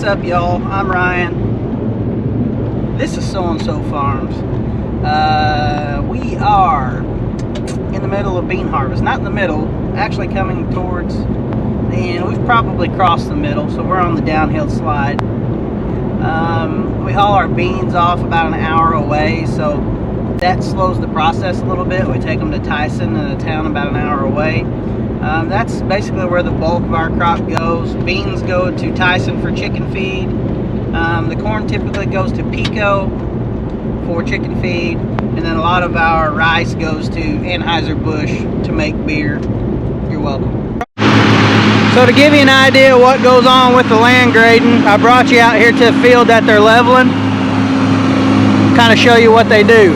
What's up, y'all? I'm Ryan. This is So and So Farms. We are in the middle of bean harvest. Not in the middle, actually coming towards the end. We've probably crossed the middle, so we're on the downhill slide. We haul our beans off about an hour away, so that slows the process a little bit. We take them to Tyson, in a town about an hour away. That's basically where the bulk of our crop goes. Beans go to Tyson for chicken feed. The corn typically goes to Pico for chicken feed, and then a lot of our rice goes to Anheuser-Busch to make beer. You're welcome. So to give you an idea of what goes on with the land grading, I brought you out here to a field that they're leveling. Kind of show you what they do.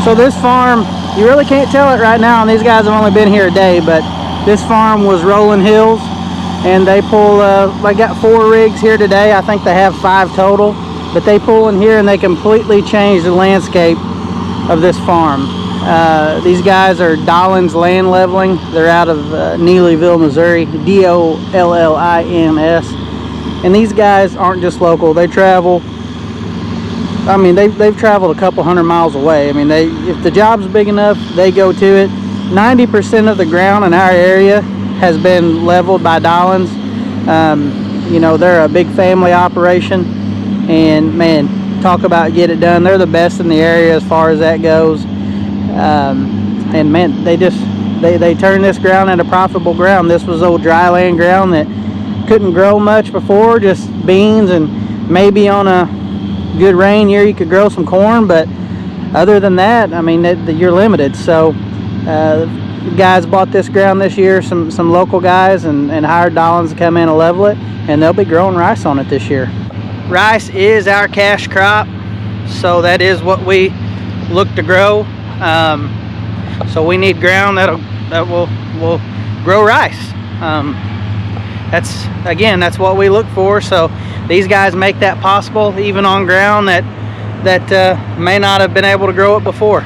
So this farm, you really can't tell it right now, and these guys have only been here a day, but this farm was Rolling Hills, and they pull, they got 4 rigs here today. I think they have 5 total, but they pull in here and they completely change the landscape of this farm. These guys are Dollins Land Leveling. They're out of Neelyville, Missouri, D-O-L-L-I-N-S, and these guys aren't just local. They travel. I mean, they've traveled a couple 100 miles away. I mean, if the job's big enough, they go to it. 90% of the ground in our area has been leveled by Dollins. You know, they're a big family operation, and man, talk about get it done. They're the best in the area as far as that goes. And man, they turn this ground into profitable ground. This was old dry land ground that couldn't grow much before, just beans, and maybe on a good rain year you could grow some corn, but other than that, I mean, you're limited. So guys bought this ground this year, some local guys, and hired Dollins to come in and level it, and they'll be growing rice on it this year. Rice is our cash crop, so that is what we look to grow. So we need ground that will grow rice. That's what we look for. So these guys make that possible, even on ground that may not have been able to grow it before.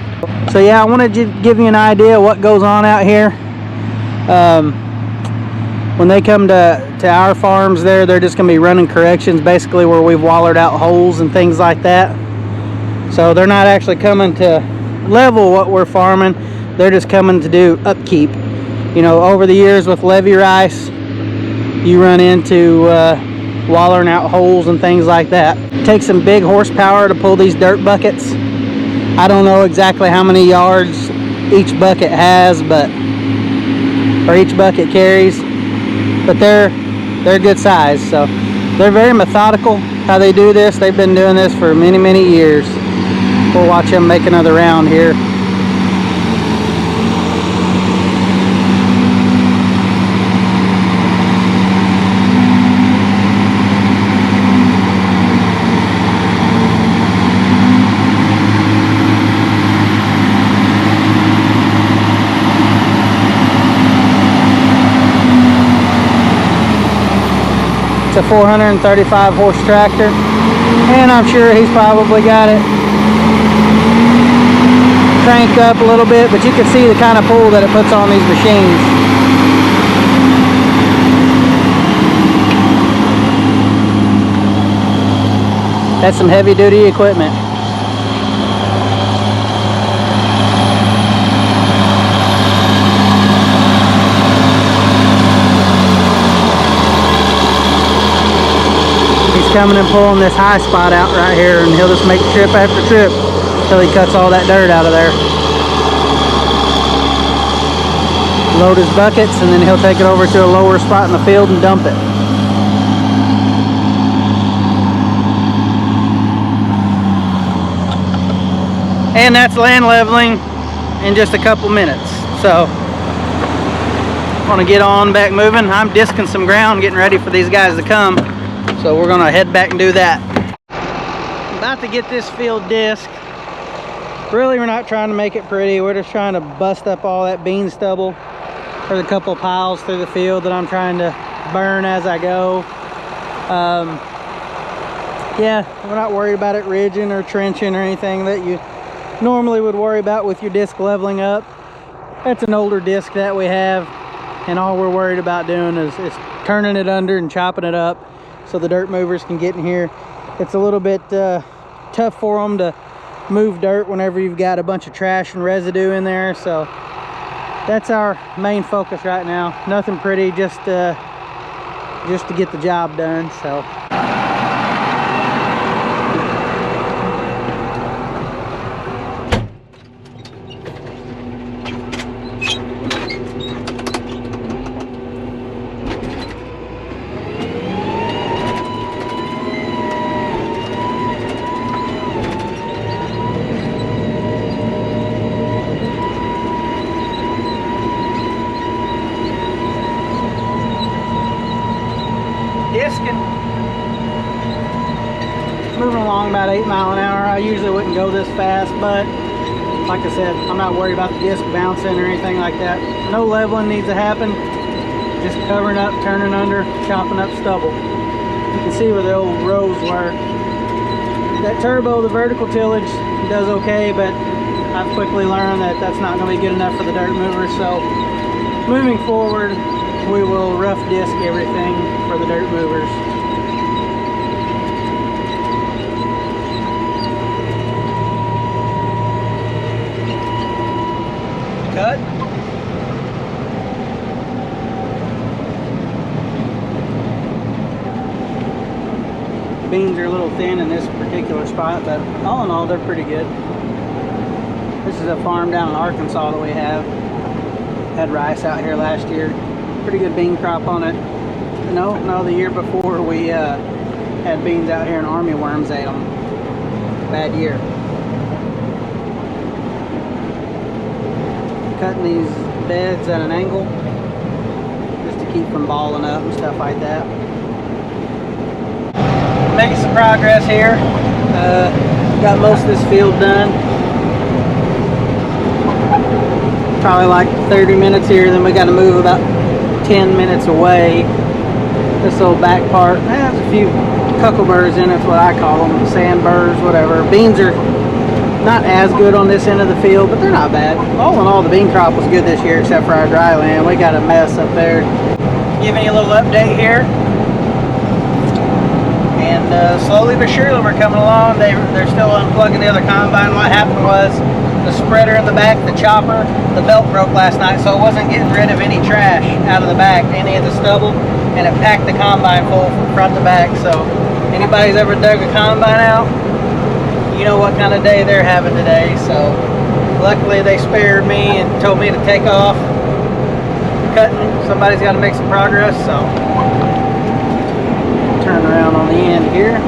So yeah, I wanted to give you an idea of what goes on out here. When they come to our farms, they're just going to be running corrections, basically where we've wallered out holes and things like that. So they're not actually coming to level what we're farming. They're just coming to do upkeep. You know, over the years with levee rice, you run into wallering out holes and things like that. It takes some big horsepower to pull these dirt buckets. I don't know exactly how many yards each bucket has, or each bucket carries, but they're good size. So they're very methodical how they do this. They've been doing this for many years. We'll watch them make another round here. It's a 435 horse tractor, and I'm sure he's probably got it cranked up a little bit, but you can see the kind of pull that it puts on these machines. That's some heavy duty equipment. Coming and pulling this high spot out right here, and he'll just make trip after trip until he cuts all that dirt out of there. Load his buckets, and then he'll take it over to a lower spot in the field and dump it. And that's land leveling in just a couple minutes. So I'm gonna get on back moving. I'm disking some ground, getting ready for these guys to come. So we're gonna head back and do that. About to get this field disc. Really, we're not trying to make it pretty. We're just trying to bust up all that bean stubble. There's a couple piles through the field that I'm trying to burn as I go. Yeah, we're not worried about it ridging or trenching or anything that you normally would worry about with your disc leveling up. That's an older disc that we have, and all we're worried about doing is turning it under and chopping it up so the dirt movers can get in here. It's a little bit tough for them to move dirt whenever you've got a bunch of trash and residue in there, so that's our main focus right now. Nothing pretty, just to get the job done. So discing, moving along about 8 miles an hour. I usually wouldn't go this fast, but like I said, I'm not worried about the disc bouncing or anything like that. No leveling needs to happen, just covering up, turning under, chopping up stubble. You can see where the old rows were. That turbo, the vertical tillage, does okay, but I've quickly learned that that's not going to be good enough for the dirt mover. So moving forward, we will rough disc everything for the dirt movers. Cut. Beans are a little thin in this particular spot, but all in all, they're pretty good. This is a farm down in Arkansas that we have. Had rice out here last year. Pretty good bean crop on it. No, the year before we had beans out here and army worms ate them. Bad year. Cutting these beds at an angle just to keep from balling up and stuff like that. Making some progress here. Got most of this field done. Probably like 30 minutes here, then we got to move about 10 minutes away. This little back part has a few cuckleburrs in it, that's what I call them, sandburrs, whatever. Beans are not as good on this end of the field, but they're not bad. All in all, the bean crop was good this year, except for our dry land. We got a mess up there. Giving you a little update here. And slowly but surely we're coming along. They're still unplugging the other combine. What happened was the spreader in the back, the chopper, the belt broke last night, so it wasn't getting rid of any trash out of the back, any of the stubble, and it packed the combine full from front to back. So anybody's ever dug a combine out, you know what kind of day they're having today. So luckily they spared me and told me to take off cutting. Somebody's got to make some progress, so turn around on the end here.